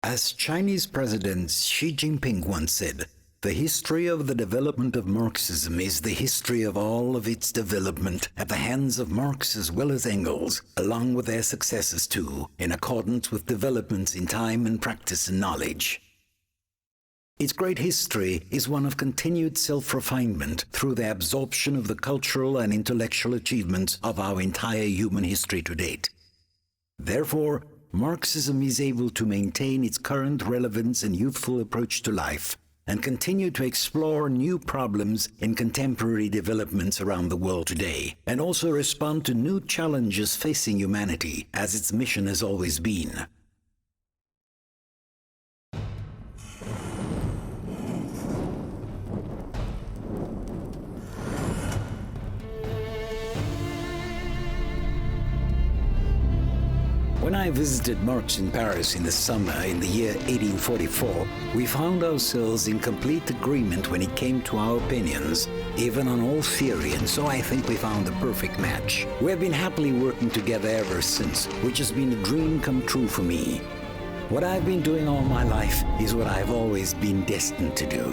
As Chinese President Xi Jinping once said, the history of the development of Marxism is the history of all of its development at the hands of Marx as well as Engels, along with their successors too, in accordance with developments in time and practice and knowledge. Its great history is one of continued self-refinement through the absorption of the cultural and intellectual achievements of our entire human history to date. Therefore, Marxism is able to maintain its current relevance and youthful approach to life, and continue to explore new problems in contemporary developments around the world today, and also respond to new challenges facing humanity, as its mission has always been. When I visited Marx in Paris in the summer in the year 1844, we found ourselves in complete agreement when it came to our opinions, even on all theory, and so I think we found the perfect match. We have been happily working together ever since, which has been a dream come true for me. What I've been doing all my life is what I've always been destined to do,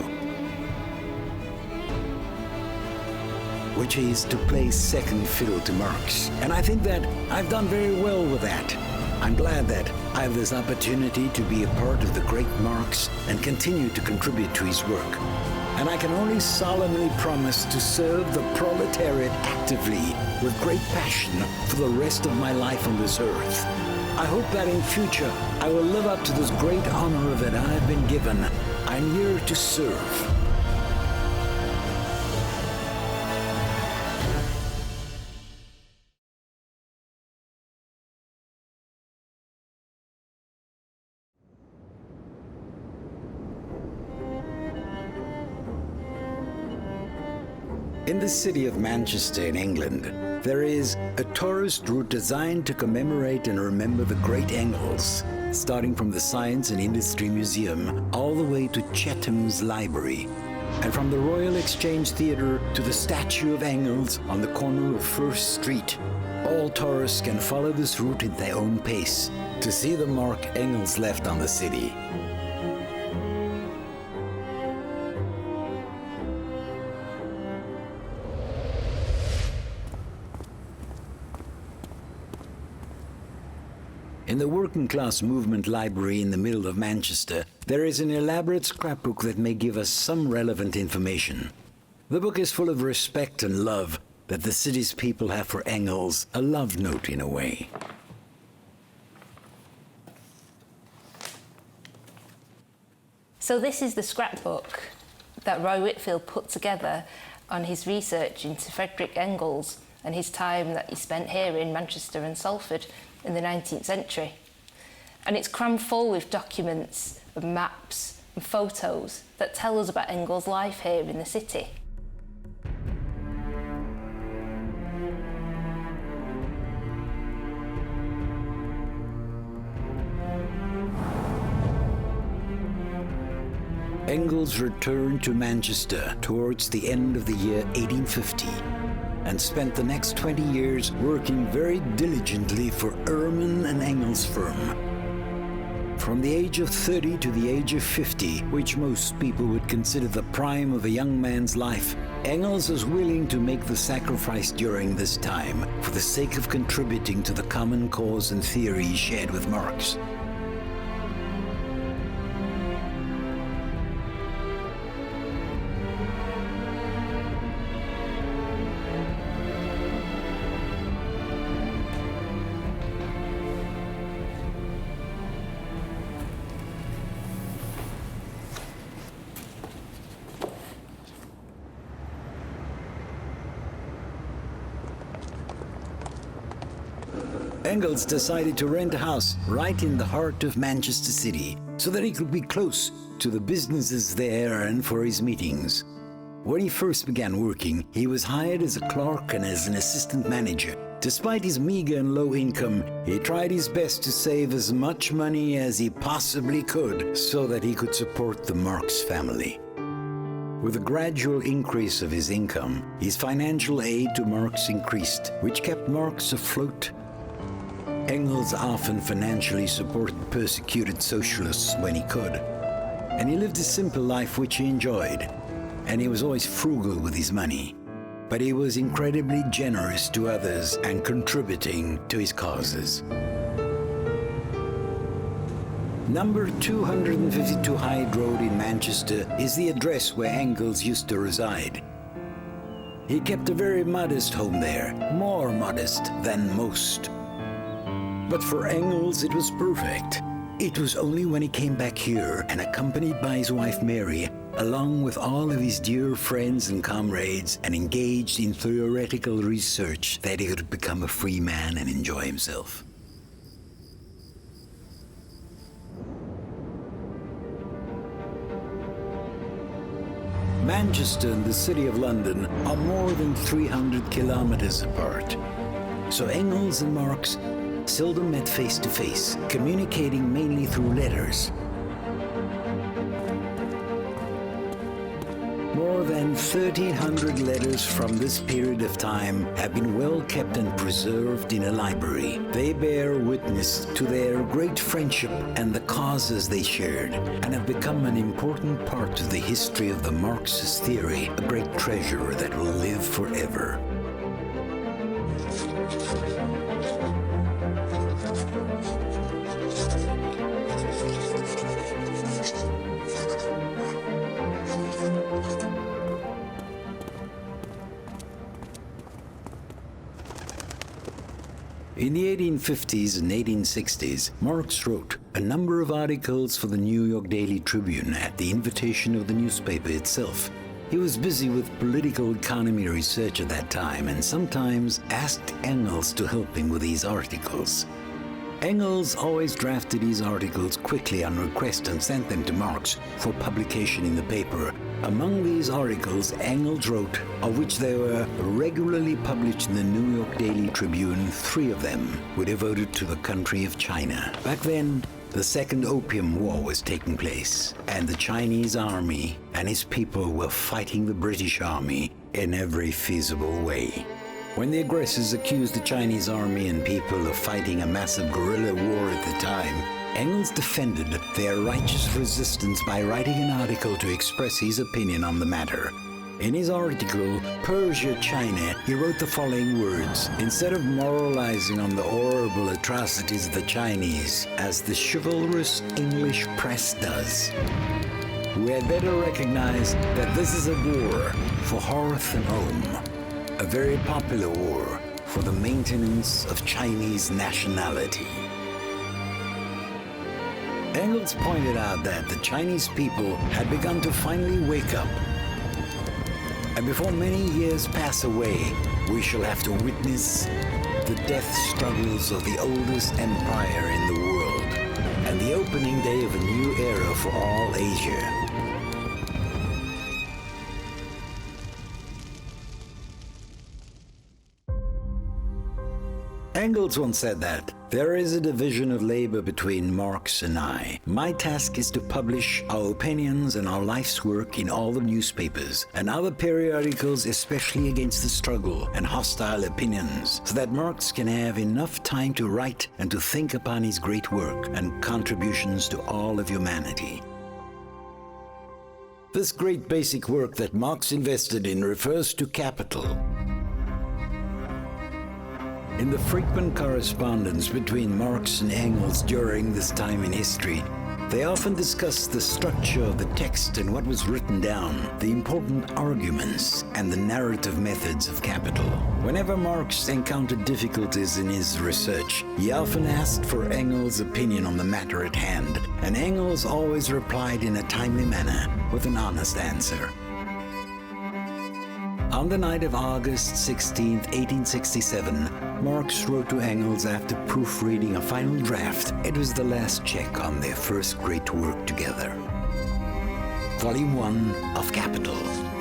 which is to play second fiddle to Marx. And I think that I've done very well with that. I'm glad that I have this opportunity to be a part of the great Marx and continue to contribute to his work. And I can only solemnly promise to serve the proletariat actively with great passion for the rest of my life on this earth. I hope that in future I will live up to this great honor that I have been given. I'm here to serve. In the city of Manchester in England, there is a tourist route designed to commemorate and remember the great Engels, starting from the Science and Industry Museum all the way to Chetham's Library, and from the Royal Exchange Theatre to the statue of Engels on the corner of First Street. All tourists can follow this route at their own pace to see the mark Engels left on the city. In the working class movement library in the middle of Manchester, there is an elaborate scrapbook that may give us some relevant information. The book is full of respect and love that the city's people have for Engels, a love note in a way. So this is the scrapbook that Roy Whitfield put together on his research into Friedrich Engels and his time that he spent here in Manchester and Salford in the 19th century. And it's crammed full with documents and maps and photos that tell us about Engels' life here in the city. Engels returned to Manchester towards the end of the year 1850 and spent the next 20 years working very diligently for Ehrman and Engels' firm. From the age of 30 to the age of 50, which most people would consider the prime of a young man's life, Engels was willing to make the sacrifice during this time for the sake of contributing to the common cause and theory he shared with Marx. Engels decided to rent a house right in the heart of Manchester City so that he could be close to the businesses there and for his meetings. When he first began working, he was hired as a clerk and as an assistant manager. Despite his meager and low income, he tried his best to save as much money as he possibly could so that he could support the Marx family. With a gradual increase of his income, his financial aid to Marx increased, which kept Marx afloat. Engels often financially supported persecuted socialists when he could. And he lived a simple life which he enjoyed. And he was always frugal with his money. But he was incredibly generous to others and contributing to his causes. Number 252 Hyde Road in Manchester is the address where Engels used to reside. He kept a very modest home there, more modest than most. But for Engels, it was perfect. It was only when he came back here and accompanied by his wife Mary, along with all of his dear friends and comrades, and engaged in theoretical research, that he could become a free man and enjoy himself. Manchester and the City of London are more than 300 kilometers apart. So Engels and Marx seldom met face to face, communicating mainly through letters. More than 1,300 letters from this period of time have been well kept and preserved in a library. They bear witness to their great friendship and the causes they shared, and have become an important part of the history of the Marxist theory, a great treasure that will live forever. In the 1850s and 1860s, Marx wrote a number of articles for the New York Daily Tribune at the invitation of the newspaper itself. He was busy with political economy research at that time and sometimes asked Engels to help him with these articles. Engels always drafted his articles quickly on request and sent them to Marx for publication in the paper. Among these articles Engels wrote, of which they were regularly published in the New York Daily Tribune, 3 of them were devoted to the country of China. Back then, the Second Opium War was taking place, and the Chinese army and its people were fighting the British army in every feasible way. When the aggressors accused the Chinese army and people of fighting a massive guerrilla war at the time, Engels defended their righteous resistance by writing an article to express his opinion on the matter. In his article, Persia, China, he wrote the following words: "Instead of moralizing on the horrible atrocities of the Chinese, as the chivalrous English press does, we had better recognize that this is a war for hearth and home, a very popular war for the maintenance of Chinese nationality." Engels pointed out that the Chinese people had begun to finally wake up. And before many years pass away, we shall have to witness the death struggles of the oldest empire in the world, and the opening day of a new era for all Asia. Engels once said that there is a division of labor between Marx and I. My task is to publish our opinions and our life's work in all the newspapers and other periodicals, especially against the struggle and hostile opinions, so that Marx can have enough time to write and to think upon his great work and contributions to all of humanity. This great basic work that Marx invested in refers to capital. In the frequent correspondence between Marx and Engels during this time in history, they often discussed the structure of the text and what was written down, the important arguments and the narrative methods of capital. Whenever Marx encountered difficulties in his research, he often asked for Engels' opinion on the matter at hand, and Engels always replied in a timely manner with an honest answer. On the night of August 16, 1867, Marx wrote to Engels after proofreading a final draft. It was the last check on their first great work together. Volume 1 of Capital.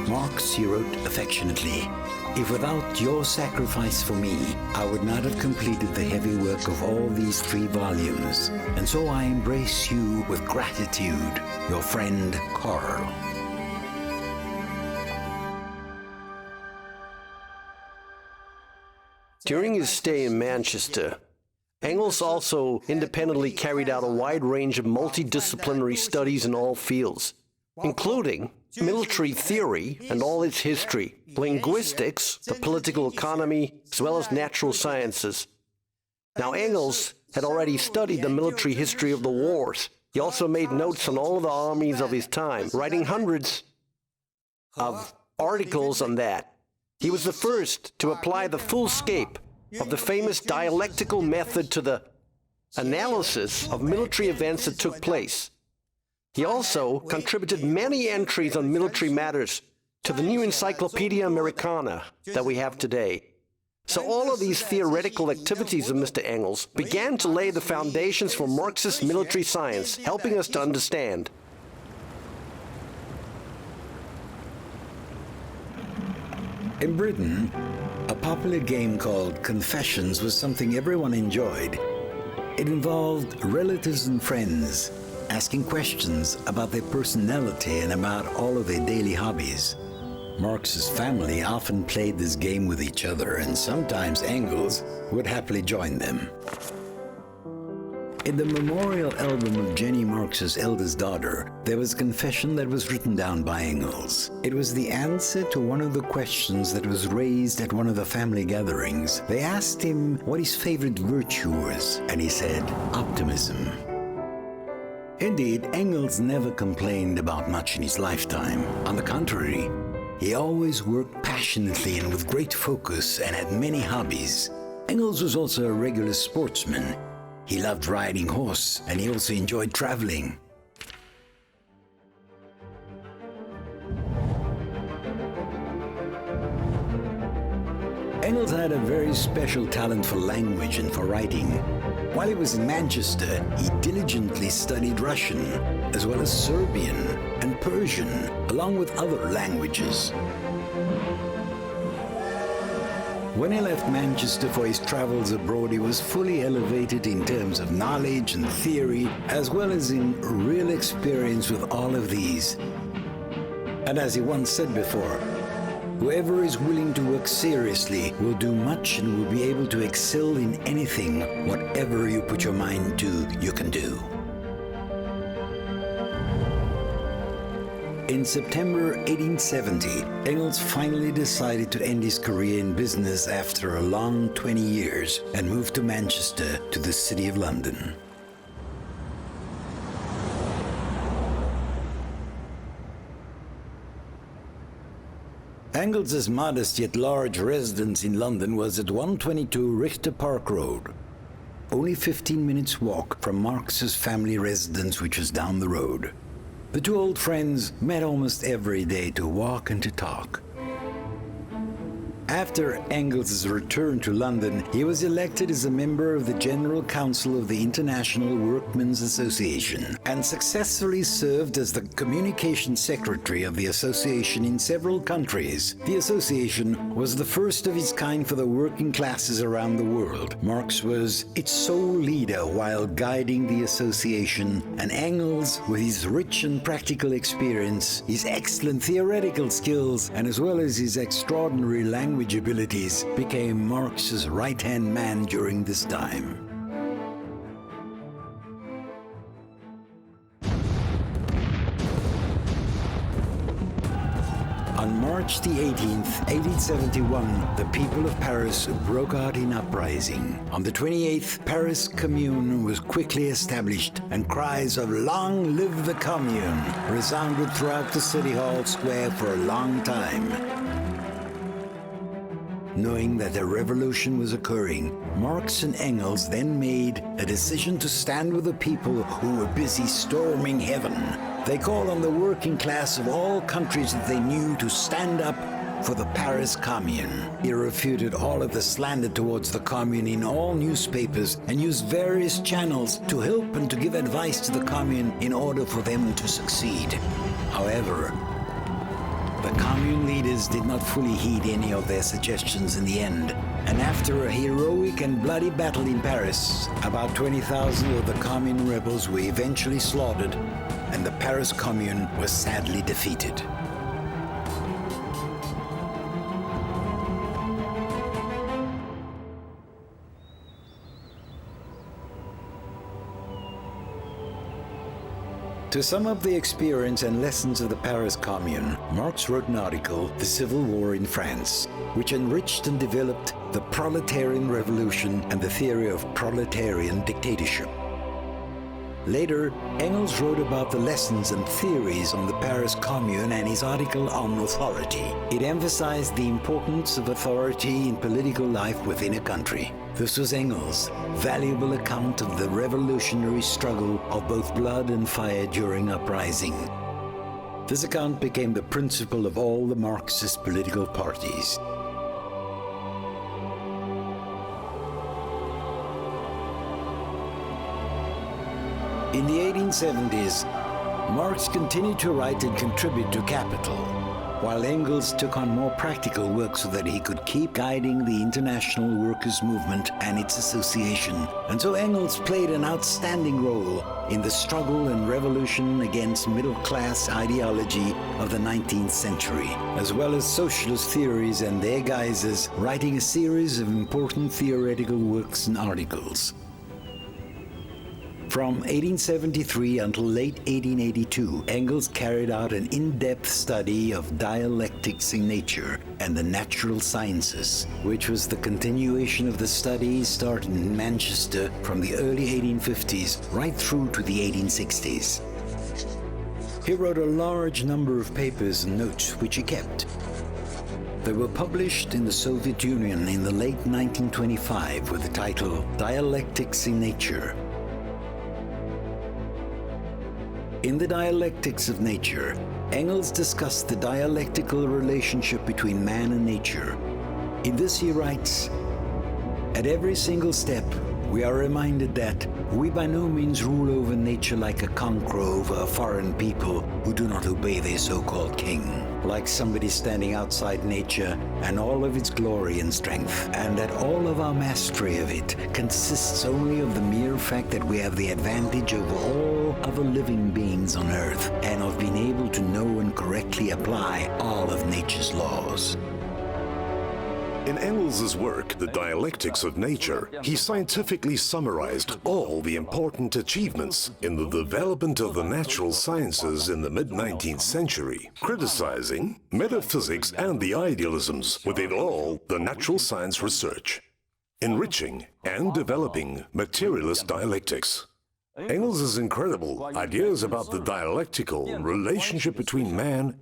Marx, he wrote affectionately, "If without your sacrifice for me, I would not have completed the heavy work of all these 3 volumes, and so I embrace you with gratitude, your friend Karl." During his stay in Manchester, Engels also independently carried out a wide range of multidisciplinary studies in all fields, including military theory and all its history, linguistics, the political economy, as well as natural sciences. Now, Engels had already studied the military history of the wars. He also made notes on all of the armies of his time, writing hundreds of articles on that. He was the first to apply the full scope of the famous dialectical method to the analysis of military events that took place. He also contributed many entries on military matters to the new Encyclopedia Americana that we have today. So all of these theoretical activities of Mr. Engels began to lay the foundations for Marxist military science, helping us to understand. In Britain, a popular game called Confessions was something everyone enjoyed. It involved relatives and friends asking questions about their personality and about all of their daily hobbies. Marx's family often played this game with each other, and sometimes Engels would happily join them. In the memorial album of Jenny Marx's eldest daughter, there was a confession that was written down by Engels. It was the answer to one of the questions that was raised at one of the family gatherings. They asked him what his favorite virtue was, and he said, optimism. Indeed, Engels never complained about much in his lifetime. On the contrary, he always worked passionately and with great focus and had many hobbies. Engels was also a regular sportsman. He loved riding horse, and he also enjoyed traveling. Engels had a very special talent for language and for writing. While he was in Manchester, he diligently studied Russian, as well as Serbian and Persian, along with other languages. When he left Manchester for his travels abroad, he was fully elevated in terms of knowledge and theory, as well as in real experience with all of these. And as he once said before, whoever is willing to work seriously will do much and will be able to excel in anything. Whatever you put your mind to, you can do. In September 1870, Engels finally decided to end his career in business after a long 20 years and moved to Manchester, to the City of London. Engels's modest yet large residence in London was at 122 Richter Park Road, only 15 minutes' walk from Marx's family residence, which was down the road. The two old friends met almost every day to walk and to talk. After Engels' return to London, he was elected as a member of the General Council of the International Workmen's Association and successfully served as the communication secretary of the association in several countries. The association was the first of its kind for the working classes around the world. Marx was its sole leader while guiding the association, and Engels, with his rich and practical experience, his excellent theoretical skills, and as well as his extraordinary language abilities, became Marx's right-hand man during this time. On March the 18th, 1871, the people of Paris broke out in uprising. On the 28th, Paris Commune was quickly established, and cries of "Long live the Commune" resounded throughout the City Hall square for a long time. Knowing that a revolution was occurring, Marx and Engels then made a decision to stand with the people who were busy storming heaven. They called on the working class of all countries that they knew to stand up for the Paris Commune. He refuted all of the slander towards the Commune in all newspapers and used various channels to help and to give advice to the Commune in order for them to succeed. However, the Commune leaders did not fully heed any of their suggestions in the end, and after a heroic and bloody battle in Paris, about 20,000 of the Commune rebels were eventually slaughtered, and the Paris Commune was sadly defeated. To sum up the experience and lessons of the Paris Commune, Marx wrote an article, The Civil War in France, which enriched and developed the proletarian revolution and the theory of proletarian dictatorship. Later, Engels wrote about the lessons and theories on the Paris Commune and his article on authority. It emphasized the importance of authority in political life within a country. This was Engels' valuable account of the revolutionary struggle of both blood and fire during uprising. This account became the principle of all the Marxist political parties. In the 1870s, Marx continued to write and contribute to Capital, while Engels took on more practical work so that he could keep guiding the international workers' movement and its association. And so Engels played an outstanding role in the struggle and revolution against middle-class ideology of the 19th century, as well as socialist theories and their guises, writing a series of important theoretical works and articles. From 1873 until late 1882, Engels carried out an in-depth study of dialectics in nature and the natural sciences, which was the continuation of the studies started in Manchester from the early 1850s right through to the 1860s. He wrote a large number of papers and notes which he kept. They were published in the Soviet Union in the late 1925 with the title Dialectics in Nature. In the Dialectics of Nature, Engels discussed the dialectical relationship between man and nature. In this he writes, "At every single step, we are reminded that we by no means rule over nature like a conqueror over a foreign people who do not obey their so-called king, like somebody standing outside nature and all of its glory and strength, and that all of our mastery of it consists only of the mere fact that we have the advantage over all other living beings on earth and of being able to know and correctly apply all of nature's laws." In Engels' work, The Dialectics of Nature, he scientifically summarized all the important achievements in the development of the natural sciences in the mid-19th century, criticizing metaphysics and the idealisms within all the natural science research, enriching and developing materialist dialectics. Engels' incredible ideas about the dialectical relationship between man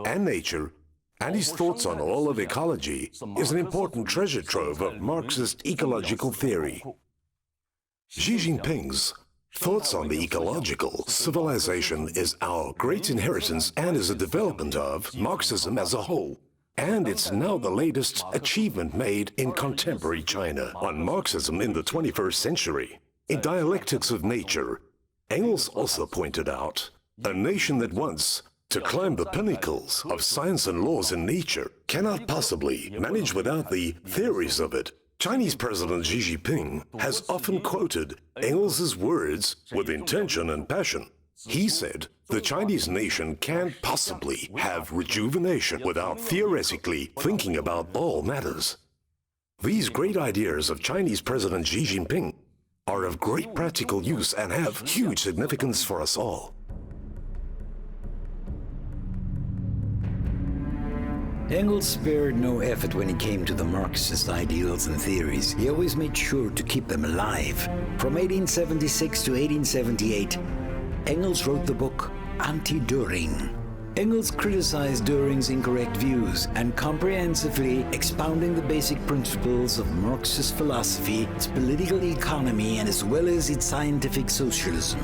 and nature and his thoughts on all of ecology is an important treasure trove of Marxist ecological theory. Xi Jinping's thoughts on the ecological civilization is our great inheritance and is a development of Marxism as a whole. And it's now the latest achievement made in contemporary China on Marxism in the 21st century. In Dialectics of Nature, Engels also pointed out, a nation that wants to climb the pinnacles of science and laws in nature cannot possibly manage without the theories of it. Chinese President Xi Jinping has often quoted Engels' words with intention and passion. He said, the Chinese nation can't possibly have rejuvenation without theoretically thinking about all matters. These great ideas of Chinese President Xi Jinping are of great practical use and have huge significance for us all. Engels spared no effort when it came to the Marxist ideals and theories. He always made sure to keep them alive. From 1876 to 1878, Engels wrote the book Anti-Dühring. Engels criticized Dühring's incorrect views and comprehensively expounding the basic principles of Marxist philosophy, its political economy, and as well as its scientific socialism.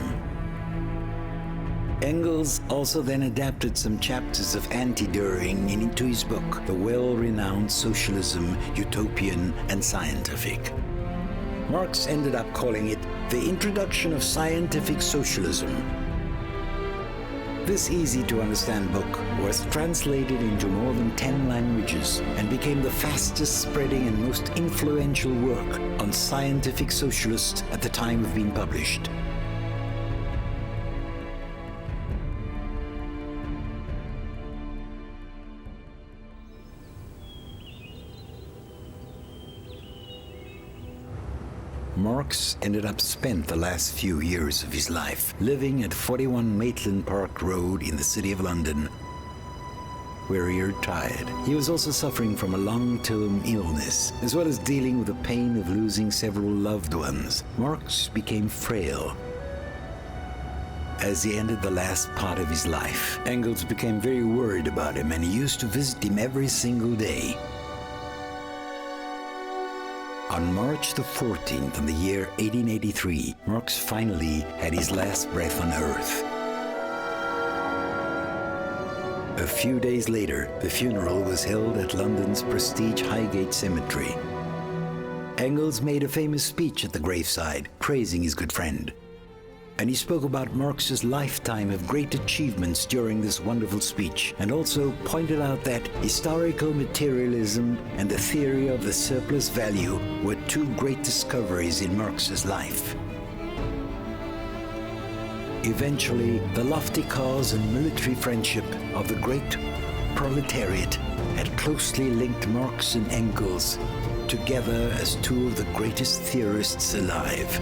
Engels also then adapted some chapters of anti-Dühring into his book, the well-renowned Socialism, Utopian and Scientific. Marx ended up calling it the Introduction of Scientific Socialism. This easy-to-understand book was translated into more than 10 languages and became the fastest-spreading and most influential work on scientific socialists at the time of being published. Marx ended up spent the last few years of his life living at 41 Maitland Park Road in the City of London, where he retired. He was also suffering from a long-term illness, as well as dealing with the pain of losing several loved ones. Marx became frail. As he ended the last part of his life, Engels became very worried about him, and he used to visit him every single day. On March the 14th in the year 1883, Marx finally had his last breath on Earth. A few days later, the funeral was held at London's prestige Highgate Cemetery. Engels made a famous speech at the graveside, praising his good friend. And he spoke about Marx's lifetime of great achievements during this wonderful speech, and also pointed out that historical materialism and the theory of the surplus value were two great discoveries in Marx's life. Eventually, the lofty cause and military friendship of the great proletariat had closely linked Marx and Engels together as two of the greatest theorists alive.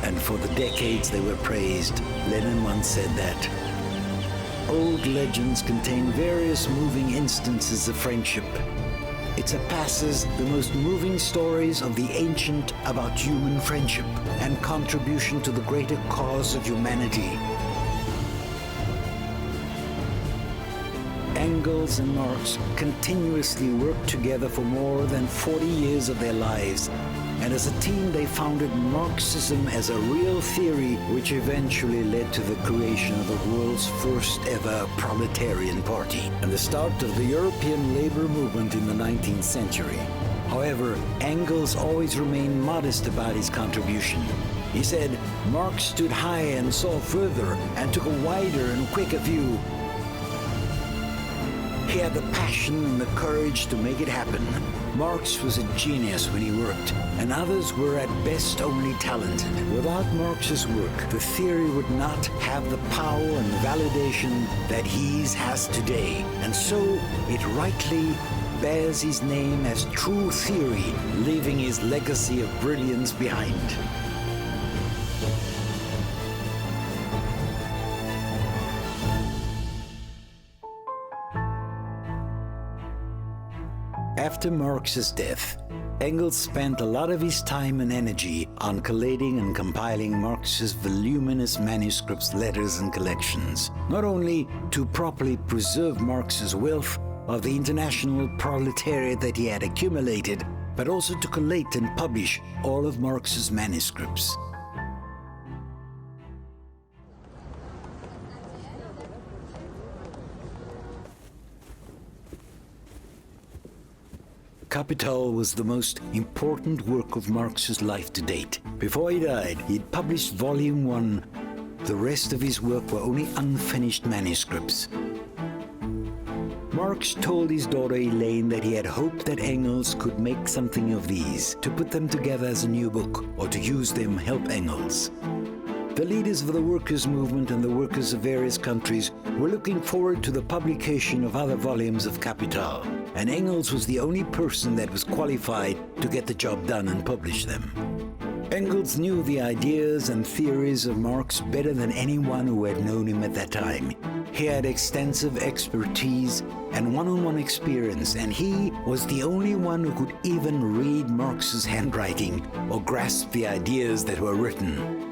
And for the decades they were praised, Lenin once said that old legends contain various moving instances of friendship. It surpasses the most moving stories of the ancient about human friendship and contribution to the greater cause of humanity. Engels and Marx continuously worked together for more than 40 years of their lives, and as a team they founded Marxism as a real theory, which eventually led to the creation of the world's first ever proletarian party and the start of the European labor movement in the 19th century. However, Engels always remained modest about his contribution. He said, Marx stood high and saw further and took a wider and quicker view. He had the passion and the courage to make it happen. Marx was a genius when he worked, and others were at best only talented. Without Marx's work, the theory would not have the power and validation that his has today, and so it rightly bears his name as true theory, leaving his legacy of brilliance behind. After Marx's death, Engels spent a lot of his time and energy on collating and compiling Marx's voluminous manuscripts, letters, and collections, not only to properly preserve Marx's wealth of the international proletariat that he had accumulated, but also to collate and publish all of Marx's manuscripts. Kapital was the most important work of Marx's life to date. Before he died, he'd published Volume 1. The rest of his work were only unfinished manuscripts. Marx told his daughter Elaine that he had hoped that Engels could make something of these, to put them together as a new book, or to use them help Engels. The leaders of the workers' movement and the workers of various countries were looking forward to the publication of other volumes of Kapital, and Engels was the only person that was qualified to get the job done and publish them. Engels knew the ideas and theories of Marx better than anyone who had known him at that time. He had extensive expertise and one-on-one experience, and he was the only one who could even read Marx's handwriting or grasp the ideas that were written.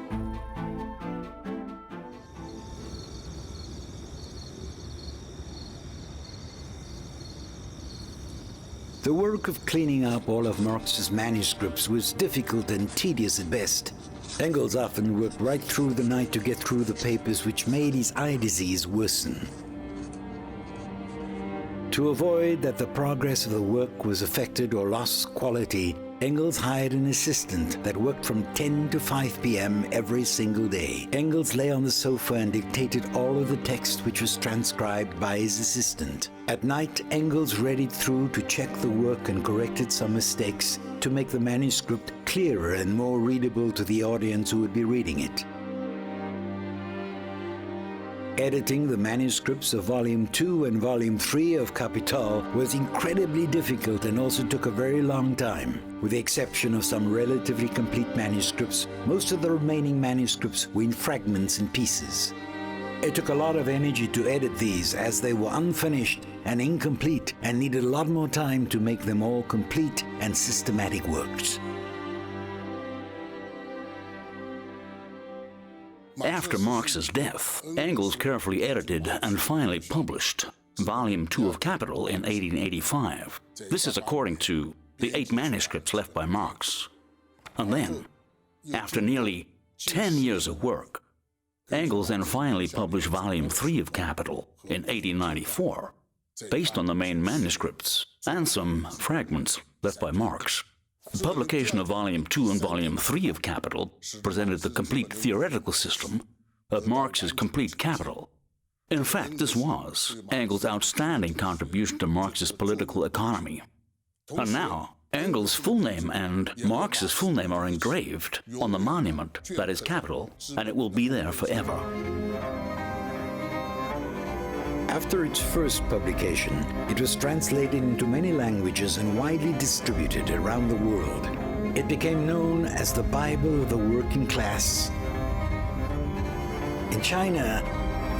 The work of cleaning up all of Marx's manuscripts was difficult and tedious at best. Engels often worked right through the night to get through the papers, which made his eye disease worsen. To avoid that the progress of the work was affected or lost quality, Engels hired an assistant that worked from 10 to 5 p.m. every single day. Engels lay on the sofa and dictated all of the text, which was transcribed by his assistant. At night, Engels read it through to check the work and corrected some mistakes to make the manuscript clearer and more readable to the audience who would be reading it. Editing the manuscripts of Volume 2 and Volume 3 of Capital was incredibly difficult and also took a very long time. With the exception of some relatively complete manuscripts, most of the remaining manuscripts were in fragments and pieces. It took a lot of energy to edit these as they were unfinished and incomplete and needed a lot more time to make them all complete and systematic works. After Marx's death, Engels carefully edited and finally published Volume 2 of Capital in 1885. This is according to the 8 manuscripts left by Marx. And then, after nearly 10 years of work, Engels then finally published Volume 3 of Capital in 1894, based on the main manuscripts and some fragments left by Marx. The publication of Volume 2 and Volume 3 of Capital presented the complete theoretical system of Marx's complete Capital. In fact, this was Engels' outstanding contribution to Marx's political economy. And now, Engels' full name and Marx's full name are engraved on the monument that is Capital, and it will be there forever. After its first publication, it was translated into many languages and widely distributed around the world. It became known as the Bible of the working class. In China,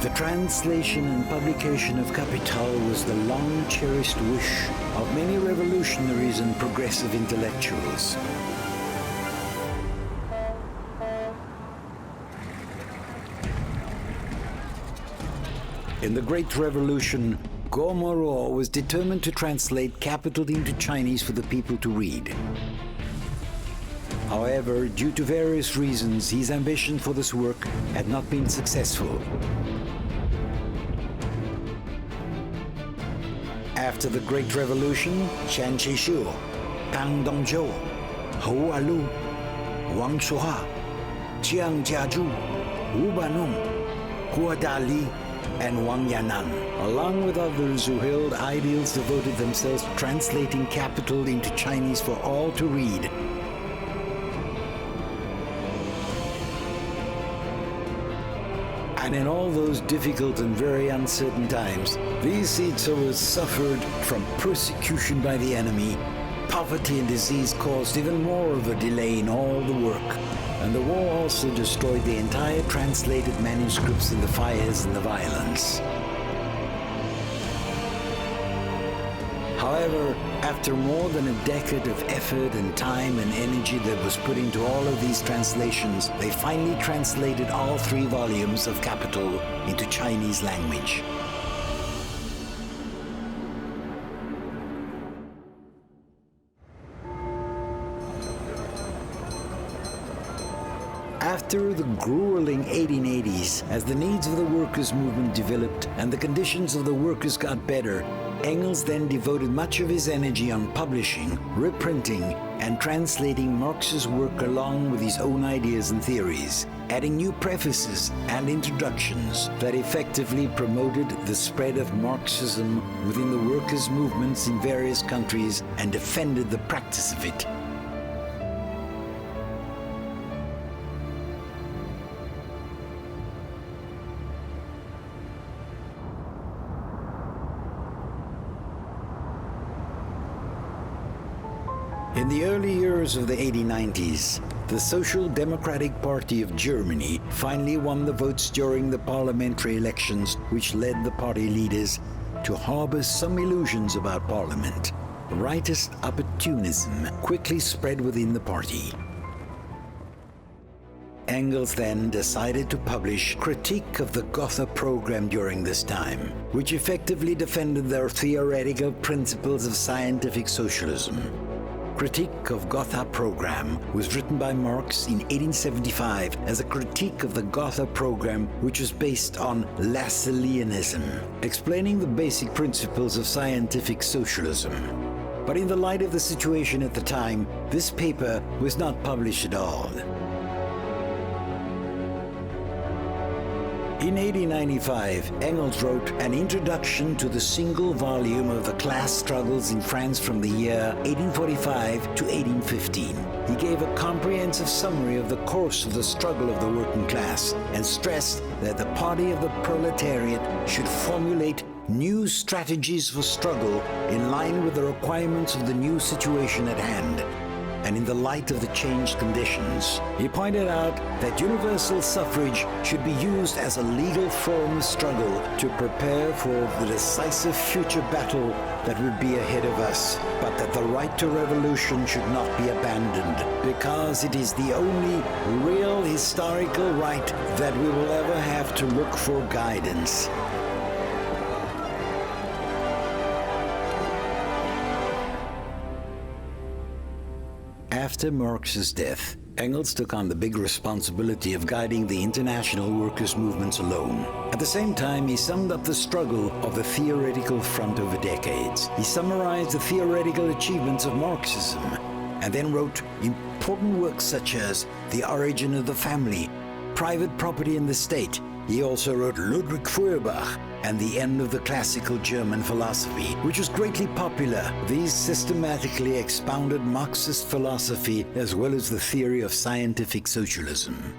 the translation and publication of Capital was the long-cherished wish of many revolutionaries and progressive intellectuals. In the Great Revolution, Guo was determined to translate Capital into Chinese for the people to read. However, due to various reasons, his ambition for this work had not been successful. After the Great Revolution, Chen Qishu, Tang Dongzhou, Hou Alu, Wang Shuha, Jiang Jiazhu, Wu Banong, Guo Dali, and Wang Yanan, along with others who held ideals, devoted themselves to translating Capital into Chinese for all to read. And in all those difficult and very uncertain times, these seed sowers suffered from persecution by the enemy. Poverty and disease caused even more of a delay in all the work. And the war also destroyed the entire translated manuscripts in the fires and the violence. However, after more than a decade of effort and time and energy that was put into all of these translations, they finally translated all 3 volumes of Capital into Chinese language. After the grueling 1880s, as the needs of the workers' movement developed and the conditions of the workers got better, Engels then devoted much of his energy on publishing, reprinting, and translating Marx's work along with his own ideas and theories, adding new prefaces and introductions that effectively promoted the spread of Marxism within the workers' movements in various countries and defended the practice of it. In the early years of the 1890s, the Social Democratic Party of Germany finally won the votes during the parliamentary elections, which led the party leaders to harbor some illusions about parliament. Rightist opportunism quickly spread within the party. Engels then decided to publish Critique of the Gotha program during this time, which effectively defended their theoretical principles of scientific socialism. Critique of Gotha program was written by Marx in 1875 as a critique of the Gotha program, which was based on Lassalleanism, explaining the basic principles of scientific socialism. But in the light of the situation at the time, this paper was not published at all. In 1895, Engels wrote an introduction to the single volume of the class struggles in France from the year 1845 to 1815. He gave a comprehensive summary of the course of the struggle of the working class and stressed that the party of the proletariat should formulate new strategies for struggle in line with the requirements of the new situation at hand and in the light of the changed conditions. He pointed out that universal suffrage should be used as a legal form of struggle to prepare for the decisive future battle that would be ahead of us, but that the right to revolution should not be abandoned, because it is the only real historical right that we will ever have to look for guidance. After Marx's death, Engels took on the big responsibility of guiding the international workers' movements alone. At the same time, he summed up the struggle of the theoretical front over decades. He summarized the theoretical achievements of Marxism, and then wrote important works such as The Origin of the Family, Private Property in the State. He also wrote Ludwig Feuerbach and The End of the Classical German Philosophy, which was greatly popular. These systematically expounded Marxist philosophy as well as the theory of scientific socialism.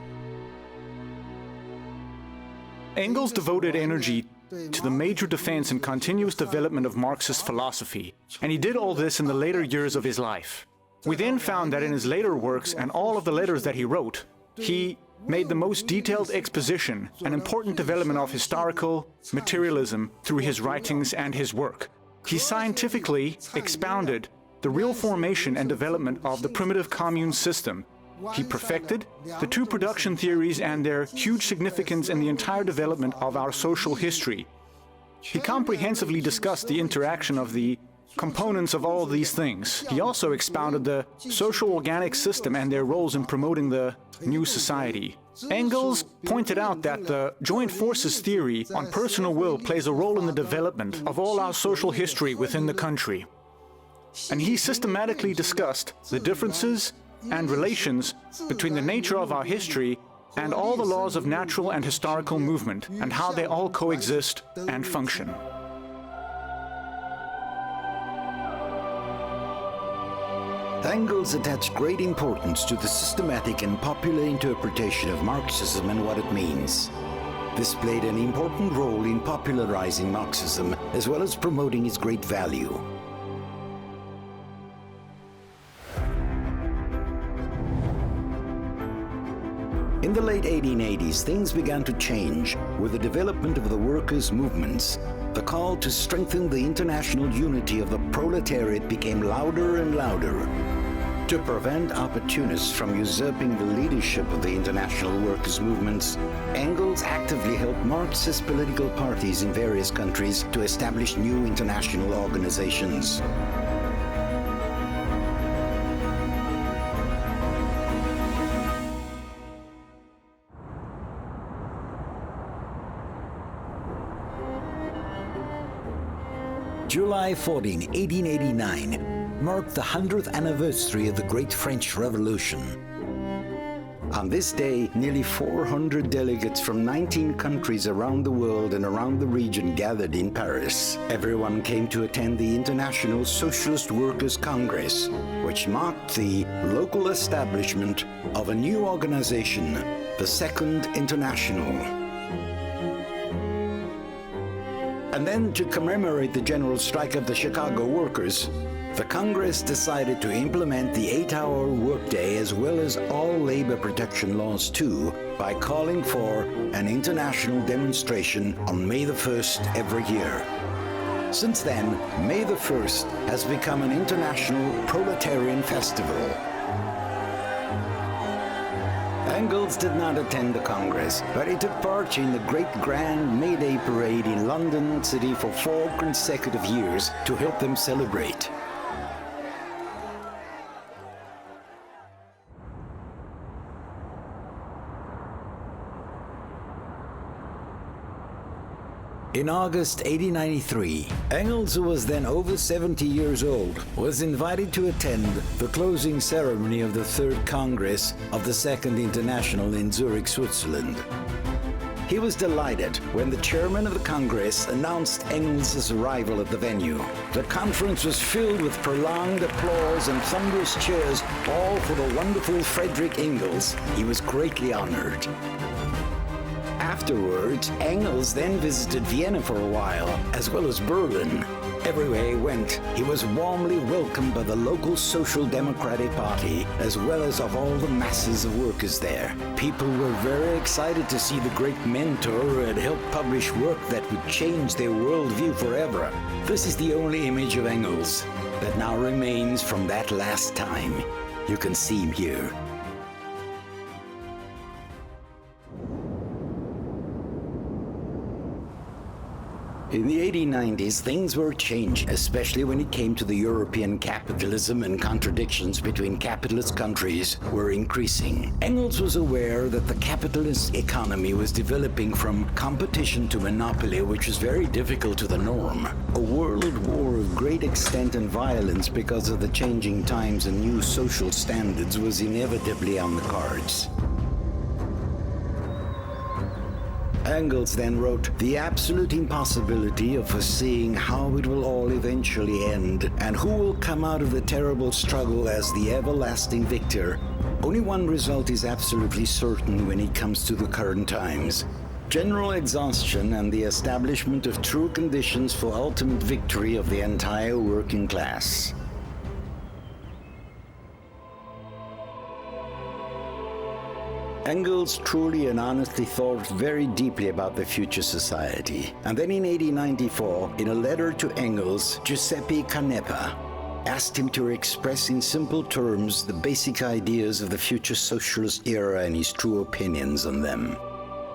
Engels devoted energy to the major defense and continuous development of Marxist philosophy, and he did all this in the later years of his life. We then found that in his later works and all of the letters that he wrote, he made the most detailed exposition and important development of historical materialism through his writings and his work. He scientifically expounded the real formation and development of the primitive commune system. He perfected the two production theories and their huge significance in the entire development of our social history. He comprehensively discussed the interaction of the components of all of these things. He also expounded the social organic system and their roles in promoting the new society. Engels pointed out that the joint forces theory on personal will plays a role in the development of all our social history within the country. And he systematically discussed the differences and relations between the nature of our history and all the laws of natural and historical movement and how they all coexist and function. Engels attached great importance to the systematic and popular interpretation of Marxism and what it means. This played an important role in popularizing Marxism as well as promoting its great value. In the late 1880s, things began to change with the development of the workers' movements. The call to strengthen the international unity of the proletariat became louder and louder. To prevent opportunists from usurping the leadership of the international workers' movements, Engels actively helped Marxist political parties in various countries to establish new international organizations. July 14, 1889, marked the 100th anniversary of the Great French Revolution. On this day, nearly 400 delegates from 19 countries around the world and around the region gathered in Paris. Everyone came to attend the International Socialist Workers' Congress, which marked the local establishment of a new organization, the Second International. And then, to commemorate the general strike of the Chicago workers, the Congress decided to implement the 8-hour workday as well as all labor protection laws too, by calling for an international demonstration on May the 1st every year. Since then, May the 1st has become an international proletarian festival. Engels did not attend the Congress, but he took part in the Great Grand May Day Parade in London City for 4 consecutive years to help them celebrate. In August 1893, Engels, who was then over 70 years old, was invited to attend the closing ceremony of the Third Congress of the Second International in Zurich, Switzerland. He was delighted when the chairman of the Congress announced Engels' arrival at the venue. The conference was filled with prolonged applause and thunderous cheers, all for the wonderful Friedrich Engels. He was greatly honored. Afterwards, Engels then visited Vienna for a while, as well as Berlin. Everywhere he went, he was warmly welcomed by the local Social Democratic Party, as well as of all the masses of workers there. People were very excited to see the great mentor who had helped publish work that would change their worldview forever. This is the only image of Engels that now remains from that last time. You can see him here. In the 1890s, things were changing, especially when it came to the European capitalism, and contradictions between capitalist countries were increasing. Engels was aware that the capitalist economy was developing from competition to monopoly, which was very difficult to the norm. A world war of great extent and violence because of the changing times and new social standards was inevitably on the cards. Engels then wrote, "The absolute impossibility of foreseeing how it will all eventually end, and who will come out of the terrible struggle as the everlasting victor. Only one result is absolutely certain when it comes to the current times: general exhaustion and the establishment of true conditions for ultimate victory of the entire working class." Engels truly and honestly thought very deeply about the future society. And then in 1894, in a letter to Engels, Giuseppe Canepa asked him to express in simple terms the basic ideas of the future socialist era and his true opinions on them.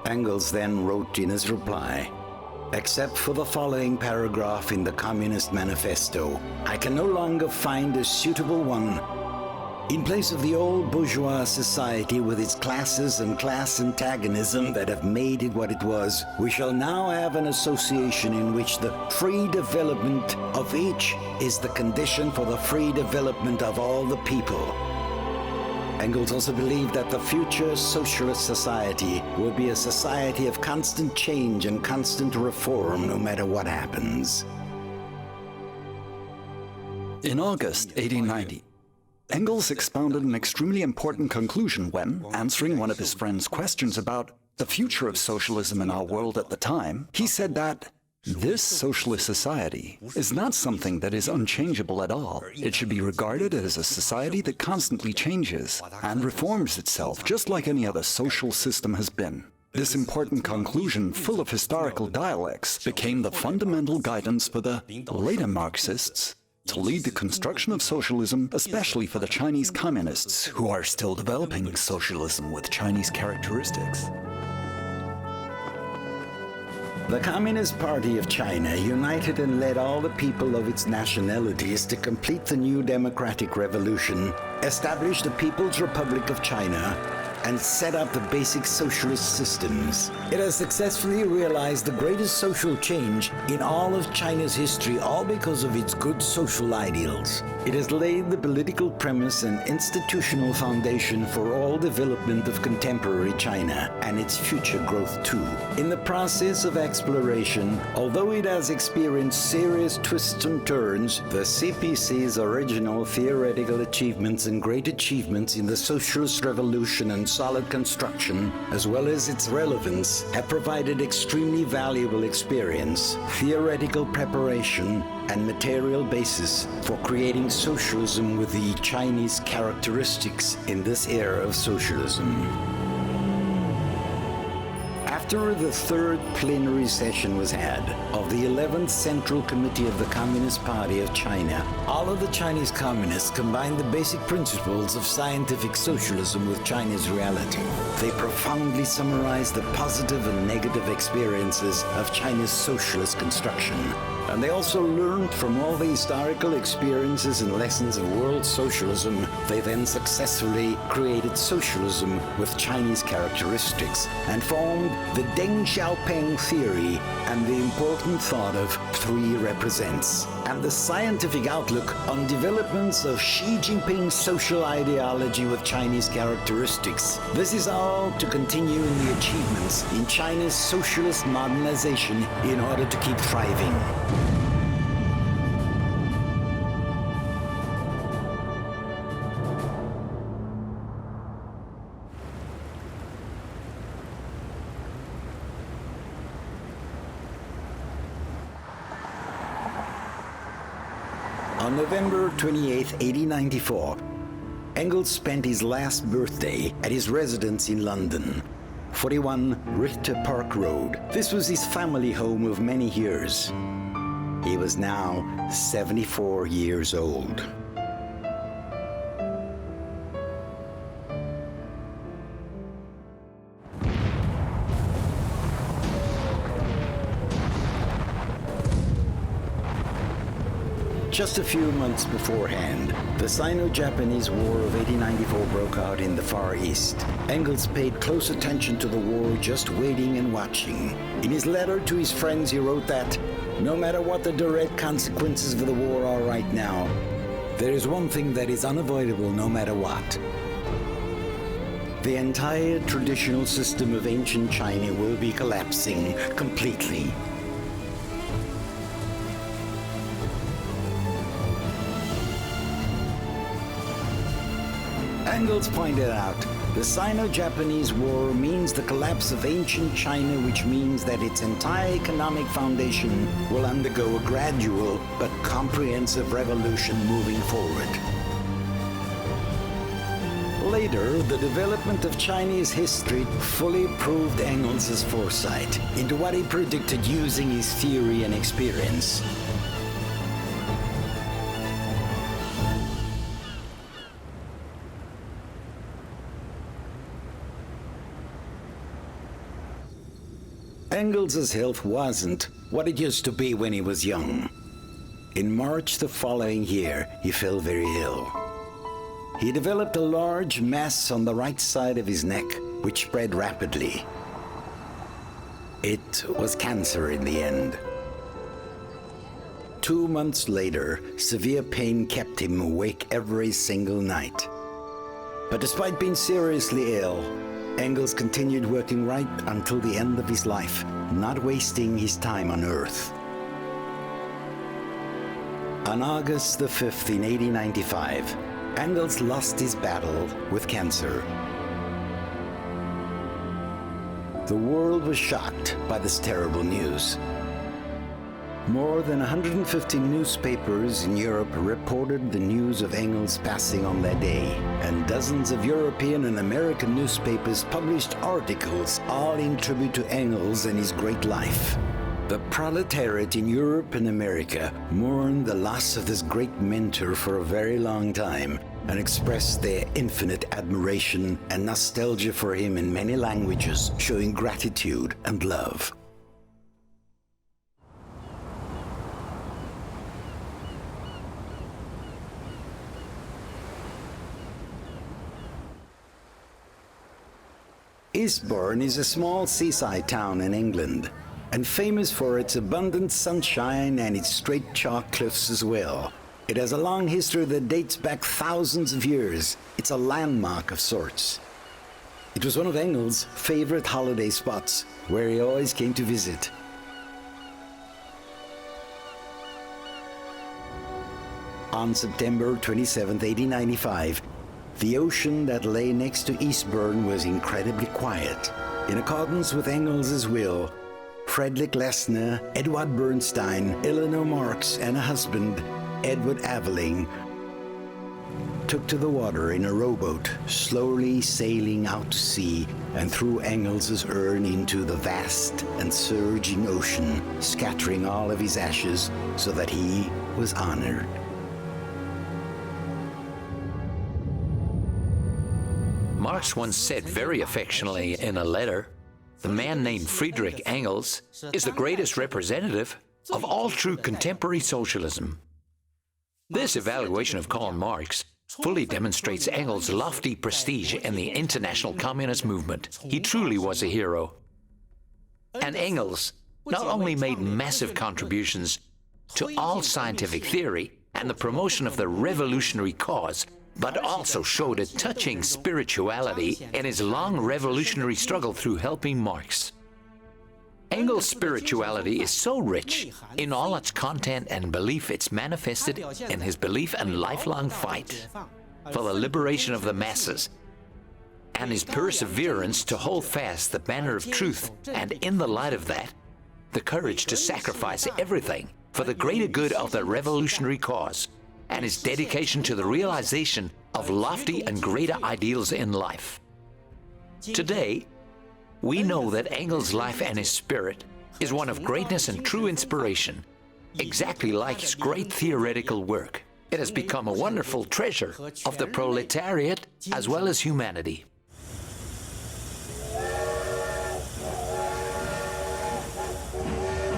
Engels then wrote in his reply, "Except for the following paragraph in the Communist Manifesto, I can no longer find a suitable one. In place of the old bourgeois society with its classes and class antagonism that have made it what it was, we shall now have an association in which the free development of each is the condition for the free development of all the people." Engels also believed that the future socialist society will be a society of constant change and constant reform no matter what happens. In August 1890, Engels expounded an extremely important conclusion when, answering one of his friend's questions about the future of socialism in our world at the time, he said that this socialist society is not something that is unchangeable at all. It should be regarded as a society that constantly changes and reforms itself, just like any other social system has been. This important conclusion, full of historical dialects, became the fundamental guidance for the later Marxists to lead the construction of socialism, especially for the Chinese communists, who are still developing socialism with Chinese characteristics. The Communist Party of China united and led all the people of its nationalities to complete the new democratic revolution, establish the People's Republic of China, and set up the basic socialist systems. It has successfully realized the greatest social change in all of China's history, all because of its good social ideals. It has laid the political premise and institutional foundation for all development of contemporary China and its future growth too. In the process of exploration, although it has experienced serious twists and turns, the CPC's original theoretical achievements and great achievements in the socialist revolution and solid construction, as well as its relevance, have provided extremely valuable experience, theoretical preparation, and material basis for creating socialism with the Chinese characteristics in this era of socialism. After the third plenary session was had of the 11th Central Committee of the Communist Party of China, all of the Chinese communists combined the basic principles of scientific socialism with China's reality. They profoundly summarized the positive and negative experiences of China's socialist construction. And they also learned from all the historical experiences and lessons of world socialism. They then successfully created socialism with Chinese characteristics and formed the Deng Xiaoping theory and the important thought of three represents. and the scientific outlook on developments of Xi Jinping's social ideology with Chinese characteristics. This is all to continue in the achievements in China's socialist modernization in order to keep thriving. On November 28, 1894, Engels spent his last birthday at his residence in London, 41 Richter Park Road. This was his family home of many years. He was now 74 years old. Just a few months beforehand, the Sino-Japanese War of 1894 broke out in the Far East. Engels paid close attention to the war, just waiting and watching. In his letter to his friends, he wrote that, no matter what the direct consequences of the war are right now, there is one thing that is unavoidable no matter what. The entire traditional system of ancient China will be collapsing completely. Engels pointed out, the Sino-Japanese War means the collapse of ancient China, which means that its entire economic foundation will undergo a gradual but comprehensive revolution moving forward. Later, the development of Chinese history fully proved Engels' foresight into what he predicted using his theory and experience. Engels' health wasn't what it used to be when he was young. In March the following year, he fell very ill. He developed a large mass on the right side of his neck, which spread rapidly. It was cancer in the end. 2 months later, severe pain kept him awake every single night. But despite being seriously ill, Engels continued working right until the end of his life, not wasting his time on Earth. On August the 5th in 1895, Engels lost his battle with cancer. The world was shocked by this terrible news. More than 150 newspapers in Europe reported the news of Engels passing on that day, and dozens of European and American newspapers published articles, all in tribute to Engels and his great life. The proletariat in Europe and America mourned the loss of this great mentor for a very long time and expressed their infinite admiration and nostalgia for him in many languages, showing gratitude and love. Eastbourne is a small seaside town in England, and famous for its abundant sunshine and its straight chalk cliffs as well. It has a long history that dates back thousands of years. It's a landmark of sorts. It was one of Engels' favorite holiday spots, where he always came to visit. On September 27, 1895, the ocean that lay next to Eastbourne was incredibly quiet. In accordance with Engels' will, Friedrich Lessner, Edward Bernstein, Eleanor Marx, and her husband, Edward Aveling, took to the water in a rowboat, slowly sailing out to sea and threw Engels' urn into the vast and surging ocean, scattering all of his ashes so that he was honored. Marx once said very affectionately in a letter, "The man named Friedrich Engels is the greatest representative of all true contemporary socialism." This evaluation of Karl Marx fully demonstrates Engels' lofty prestige in the international communist movement. He truly was a hero. And Engels not only made massive contributions to all scientific theory and the promotion of the revolutionary cause, but also showed a touching spirituality in his long revolutionary struggle through helping Marx. Engels' spirituality is so rich in all its content and belief, it's manifested in his belief and lifelong fight for the liberation of the masses, and his perseverance to hold fast the banner of truth, and in the light of that, the courage to sacrifice everything for the greater good of the revolutionary cause, and his dedication to the realization of lofty and greater ideals in life. Today, we know that Engels' life and his spirit is one of greatness and true inspiration, exactly like his great theoretical work. It has become a wonderful treasure of the proletariat as well as humanity.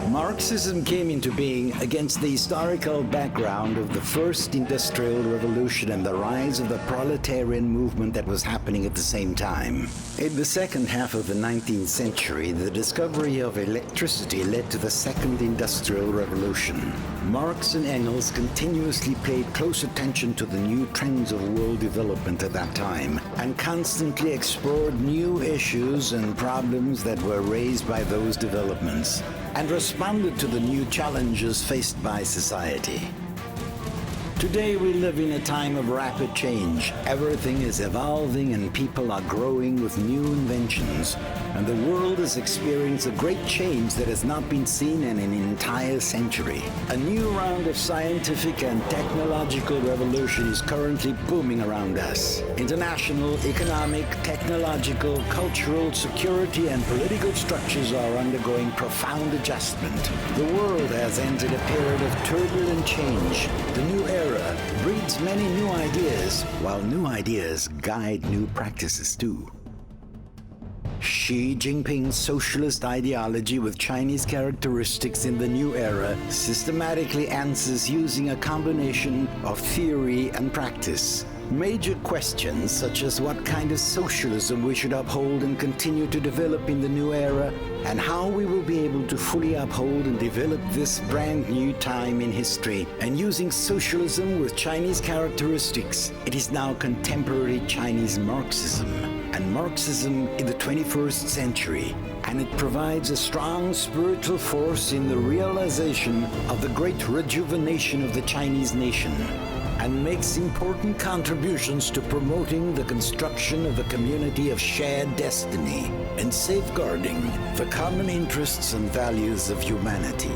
Marxism came into being against the historical background of the first industrial revolution and the rise of the proletarian movement that was happening at the same time. In the second half of the 19th century, the discovery of electricity led to the second industrial revolution. Marx and Engels continuously paid close attention to the new trends of world development at that time and constantly explored new issues and problems that were raised by those developments, and responded to the new challenges faced by society. Today we live in a time of rapid change. Everything is evolving and people are growing with new inventions, and the world has experienced a great change that has not been seen in an entire century. A new round of scientific and technological revolution is currently booming around us. International, economic, technological, cultural, security, and political structures are undergoing profound adjustment. The world has entered a period of turbulent change. The new era breeds many new ideas, while new ideas guide new practices too. Xi Jinping's socialist ideology with Chinese characteristics in the new era systematically answers using a combination of theory and practice. Major questions such as what kind of socialism we should uphold and continue to develop in the new era, and how we will be able to fully uphold and develop this brand new time in history. And using socialism with Chinese characteristics, it is now contemporary Chinese Marxism, and Marxism in the 21st century. And it provides a strong spiritual force in the realization of the great rejuvenation of the Chinese nation, and makes important contributions to promoting the construction of a community of shared destiny and safeguarding the common interests and values of humanity.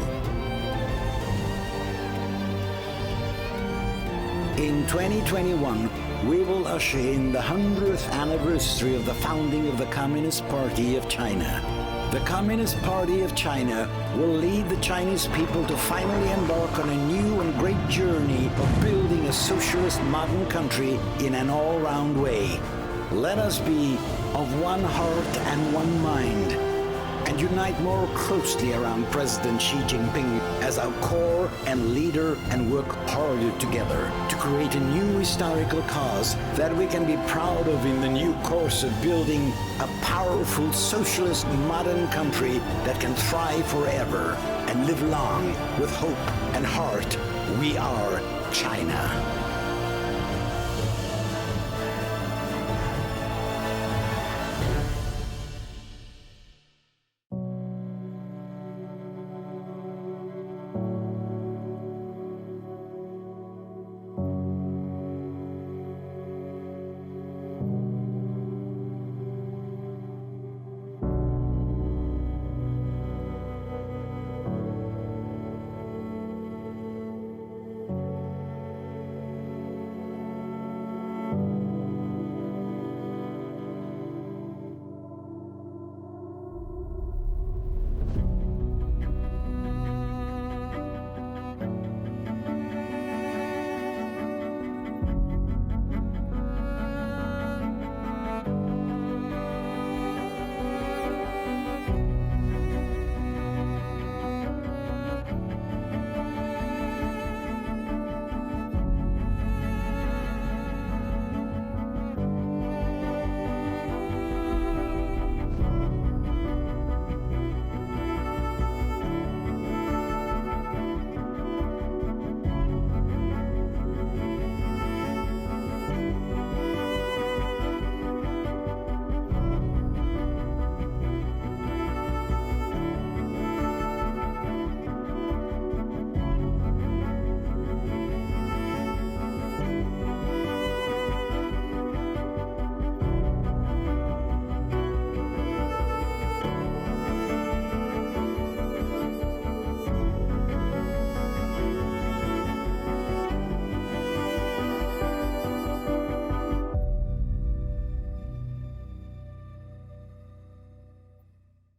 In 2021, we will usher in the 100th anniversary of the founding of the Communist Party of China. The Communist Party of China will lead the Chinese people to finally embark on a new and great journey of building a socialist modern country in an all-round way. Let us be of one heart and one mind, and unite more closely around President Xi Jinping as our core and leader, and work harder together to create a new historical cause that we can be proud of in the new course of building a powerful socialist modern country that can thrive forever and live long with hope and heart. We are China.